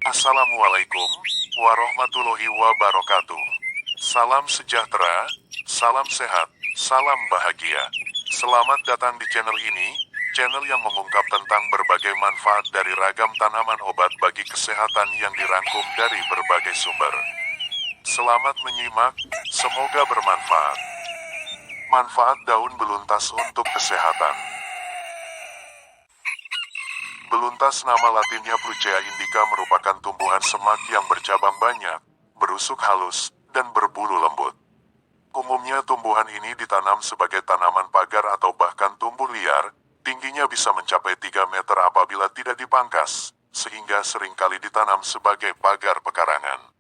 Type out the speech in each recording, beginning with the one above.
Assalamualaikum warahmatullahi wabarakatuh. Salam sejahtera, salam sehat, salam bahagia. Selamat datang di channel ini, channel yang mengungkap tentang berbagai manfaat dari ragam tanaman obat bagi kesehatan yang dirangkum dari berbagai sumber. Selamat menyimak, semoga bermanfaat. Manfaat daun beluntas untuk kesehatan. Beluntas, nama latinnya Plucea indica, merupakan tumbuhan semak yang bercabang banyak, berusuk halus, dan berbulu lembut. Umumnya tumbuhan ini ditanam sebagai tanaman pagar atau bahkan tumbuh liar, tingginya bisa mencapai 3 meter apabila tidak dipangkas, sehingga seringkali ditanam sebagai pagar pekarangan.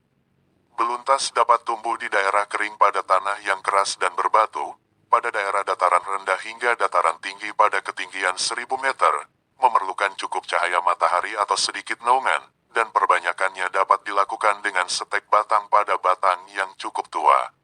Beluntas dapat tumbuh di daerah kering pada tanah yang keras dan berbatu, pada daerah dataran rendah hingga dataran tinggi pada ketinggian 1000 meter, memerlukan cukup cahaya matahari atau sedikit naungan, dan perbanyakannya dapat dilakukan dengan setek batang pada batang yang cukup tua.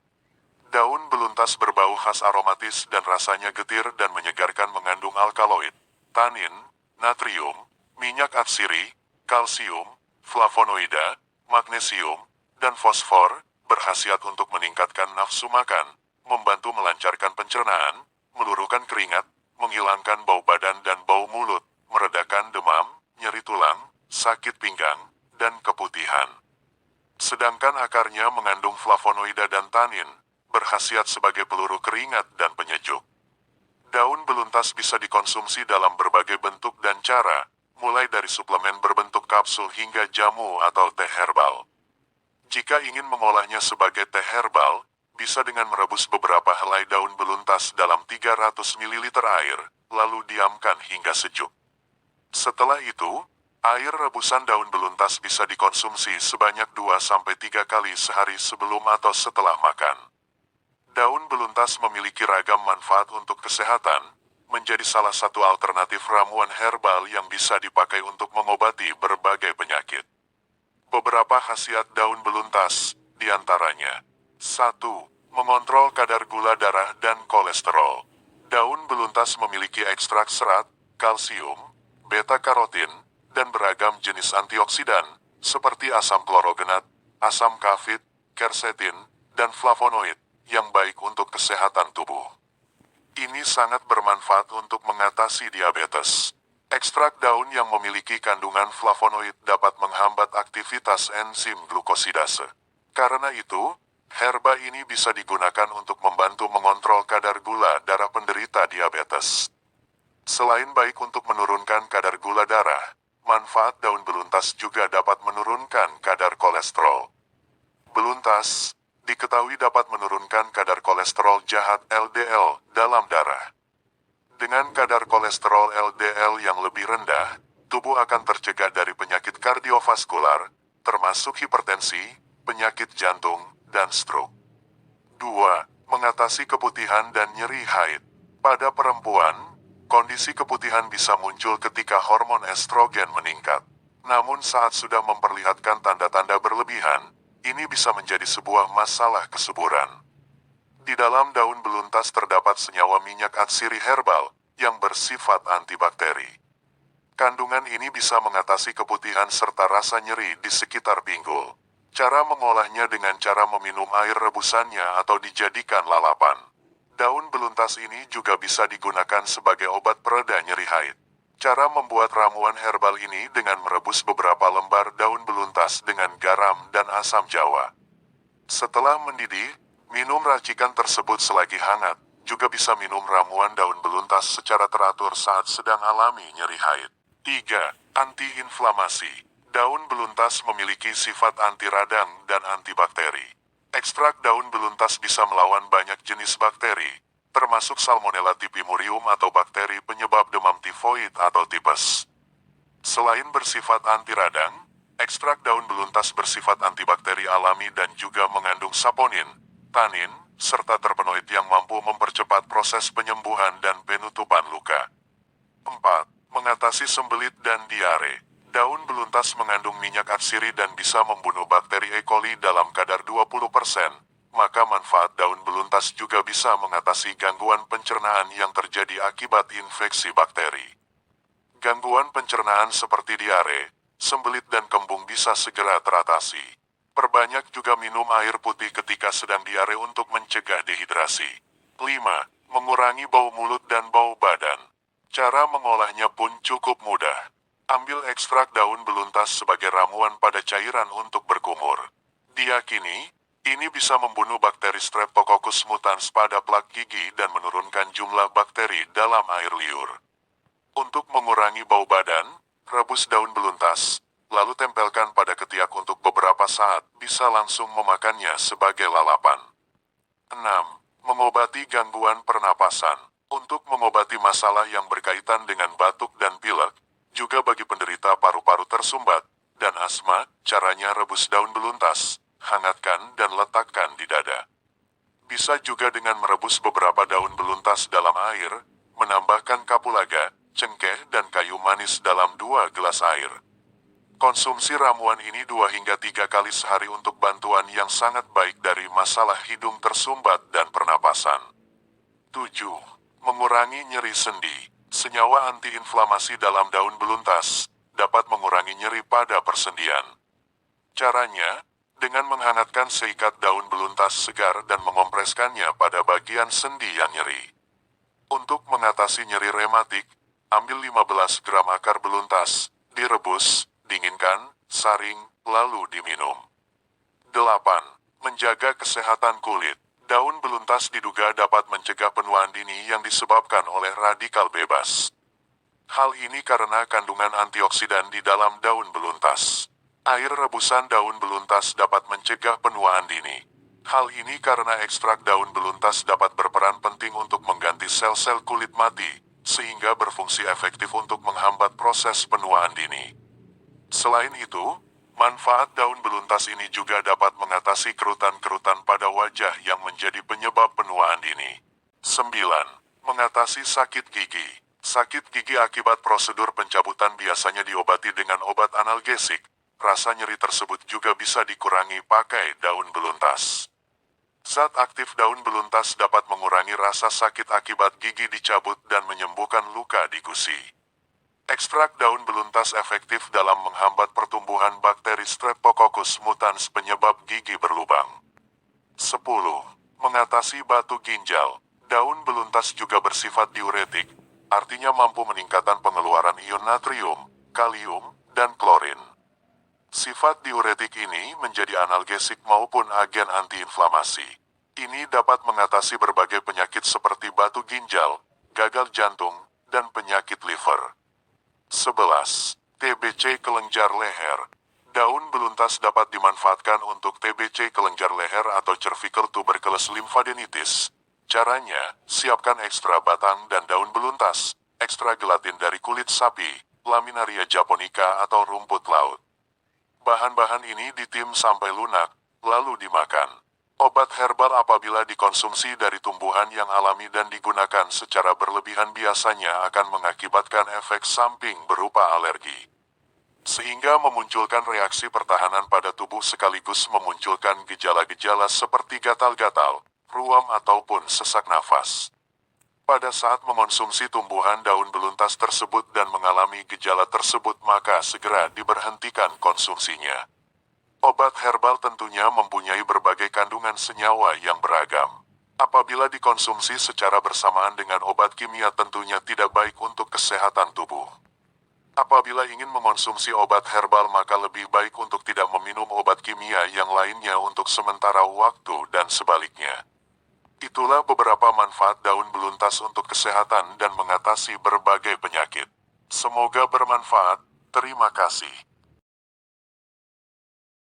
Daun beluntas berbau khas aromatis dan rasanya getir dan menyegarkan, mengandung alkaloid, tanin, natrium, minyak atsiri, kalsium, flavonoida, magnesium, dan fosfor, berkhasiat untuk meningkatkan nafsu makan, membantu melancarkan pencernaan, meluruhkan keringat, menghilangkan bau badan dan bau mulut, meredakan demam, nyeri tulang, sakit pinggang, dan keputihan. Sedangkan akarnya mengandung flavonoida dan tanin, berkhasiat sebagai peluru keringat dan penyejuk. Daun beluntas bisa dikonsumsi dalam berbagai bentuk dan cara, mulai dari suplemen berbentuk kapsul hingga jamu atau teh herbal. Jika ingin mengolahnya sebagai teh herbal, bisa dengan merebus beberapa helai daun beluntas dalam 300 ml air, lalu diamkan hingga sejuk. Setelah itu, air rebusan daun beluntas bisa dikonsumsi sebanyak 2-3 kali sehari sebelum atau setelah makan. Daun beluntas memiliki ragam manfaat untuk kesehatan, menjadi salah satu alternatif ramuan herbal yang bisa dipakai untuk mengobati berbagai penyakit. Beberapa khasiat daun beluntas, diantaranya: 1. Mengontrol kadar gula darah dan kolesterol. Daun beluntas memiliki ekstrak serat, kalsium, beta-karotin, dan beragam jenis antioksidan, seperti asam klorogenat, asam kafit, quercetin, dan flavonoid, yang baik untuk kesehatan tubuh. Ini sangat bermanfaat untuk mengatasi diabetes. Ekstrak daun yang memiliki kandungan flavonoid dapat menghambat aktivitas enzim glukosidase. Karena itu, herba ini bisa digunakan untuk membantu mengontrol kadar gula darah penderita diabetes. Selain baik untuk menurunkan kadar gula darah, manfaat daun beluntas juga dapat menurunkan kadar kolesterol. Beluntas diketahui dapat menurunkan kadar kolesterol jahat LDL dalam darah. Dengan kadar kolesterol LDL yang lebih rendah, tubuh akan tercegah dari penyakit kardiovaskular, termasuk hipertensi, penyakit jantung, dan stroke. 2. Mengatasi keputihan dan nyeri haid. Pada perempuan, kondisi keputihan bisa muncul ketika hormon estrogen meningkat. Namun saat sudah memperlihatkan tanda-tanda berlebihan, ini bisa menjadi sebuah masalah kesuburan. Di dalam daun beluntas terdapat senyawa minyak atsiri herbal yang bersifat antibakteri. Kandungan ini bisa mengatasi keputihan serta rasa nyeri di sekitar pinggul. Cara mengolahnya dengan cara meminum air rebusannya atau dijadikan lalapan. Daun beluntas ini juga bisa digunakan sebagai obat pereda nyeri haid. Cara membuat ramuan herbal ini dengan merebus beberapa lembar daun beluntas dengan garam dan asam jawa. Setelah mendidih, minum racikan tersebut selagi hangat. Juga bisa minum ramuan daun beluntas secara teratur saat sedang alami nyeri haid. 3. Antiinflamasi. Daun beluntas memiliki sifat anti radang dan antibakteri. Ekstrak daun beluntas bisa melawan banyak jenis bakteri, termasuk Salmonella typhimurium atau bakteri penyebab demam tifoid atau tipes. Selain bersifat anti radang, ekstrak daun beluntas bersifat antibakteri alami dan juga mengandung saponin, tanin, serta terpenoid yang mampu mempercepat proses penyembuhan dan penutupan luka. 4. Mengatasi sembelit dan diare. Daun beluntas mengandung minyak atsiri dan bisa membunuh bakteri E. coli dalam kadar 20%, maka manfaat daun beluntas juga bisa mengatasi gangguan pencernaan yang terjadi akibat infeksi bakteri. Gangguan pencernaan seperti diare, sembelit dan kembung bisa segera teratasi. Perbanyak juga minum air putih ketika sedang diare untuk mencegah dehidrasi. 5. Mengurangi bau mulut dan bau badan. Cara mengolahnya pun cukup mudah. Ambil ekstrak daun beluntas sebagai ramuan pada cairan untuk berkumur. Diyakini, ini bisa membunuh bakteri Streptococcus mutans pada plak gigi dan menurunkan jumlah bakteri dalam air liur. Untuk mengurangi bau badan, rebus daun beluntas, lalu tempelkan pada ketiak untuk beberapa saat, bisa langsung memakannya sebagai lalapan. 6. Mengobati gangguan pernapasan. Untuk mengobati masalah yang berkaitan dengan batuk dan pilek, juga bagi penderita paru-paru tersumbat dan asma, caranya rebus daun beluntas, hangatkan dan letakkan di dada. Bisa juga dengan merebus beberapa daun beluntas dalam air, menambahkan kapulaga, cengkeh dan kayu manis dalam 2 gelas air. Konsumsi ramuan ini 2 hingga 3 kali sehari untuk bantuan yang sangat baik dari masalah hidung tersumbat dan pernapasan. 7. Mengurangi nyeri sendi. Senyawa antiinflamasi dalam daun beluntas dapat mengurangi nyeri pada persendian. Caranya, dengan menghangatkan seikat daun beluntas segar dan mengompreskannya pada bagian sendi yang nyeri. Untuk mengatasi nyeri rematik, ambil 15 gram akar beluntas, direbus, dinginkan, saring, lalu diminum. 8. Menjaga kesehatan kulit. Daun beluntas diduga dapat mencegah penuaan dini yang disebabkan oleh radikal bebas. Hal ini karena kandungan antioksidan di dalam daun beluntas. Air rebusan daun beluntas dapat mencegah penuaan dini. Hal ini karena ekstrak daun beluntas dapat berperan penting untuk mengganti sel-sel kulit mati, sehingga berfungsi efektif untuk menghambat proses penuaan dini. Selain itu, manfaat daun beluntas ini juga dapat mengatasi kerutan-kerutan pada wajah yang menjadi penyebab penuaan dini. 9. Mengatasi sakit gigi. Sakit gigi akibat prosedur pencabutan biasanya diobati dengan obat analgesik. Rasa nyeri tersebut juga bisa dikurangi pakai daun beluntas. Zat aktif daun beluntas dapat mengurangi rasa sakit akibat gigi dicabut dan menyembuhkan luka di gusi. Ekstrak daun beluntas efektif dalam menghambat pertumbuhan bakteri Streptococcus mutans penyebab gigi berlubang. 10. Mengatasi batu ginjal. Daun beluntas juga bersifat diuretik, artinya mampu meningkatkan pengeluaran ion natrium, kalium, dan klorin. Sifat diuretik ini menjadi analgesik maupun agen antiinflamasi. Ini dapat mengatasi berbagai penyakit seperti batu ginjal, gagal jantung, dan penyakit liver. 11. TBC kelenjar leher. Daun beluntas dapat dimanfaatkan untuk TBC kelenjar leher atau cervical tuberculosis lymphadenitis. Caranya, siapkan ekstra batang dan daun beluntas, ekstra gelatin dari kulit sapi, Laminaria japonica atau rumput laut. Bahan-bahan ini ditim sampai lunak, lalu dimakan. Obat herbal apabila dikonsumsi dari tumbuhan yang alami dan digunakan secara berlebihan biasanya akan mengakibatkan efek samping berupa alergi. Sehingga memunculkan reaksi pertahanan pada tubuh sekaligus memunculkan gejala-gejala seperti gatal-gatal, ruam ataupun sesak nafas. Pada saat mengonsumsi tumbuhan daun beluntas tersebut dan mengalami gejala tersebut maka segera diberhentikan konsumsinya. Obat herbal tentunya mempunyai berbagai kandungan senyawa yang beragam. Apabila dikonsumsi secara bersamaan dengan obat kimia tentunya tidak baik untuk kesehatan tubuh. Apabila ingin mengonsumsi obat herbal maka lebih baik untuk tidak meminum obat kimia yang lainnya untuk sementara waktu dan sebaliknya. Itulah beberapa manfaat daun beluntas untuk kesehatan dan mengatasi berbagai penyakit. Semoga bermanfaat. Terima kasih.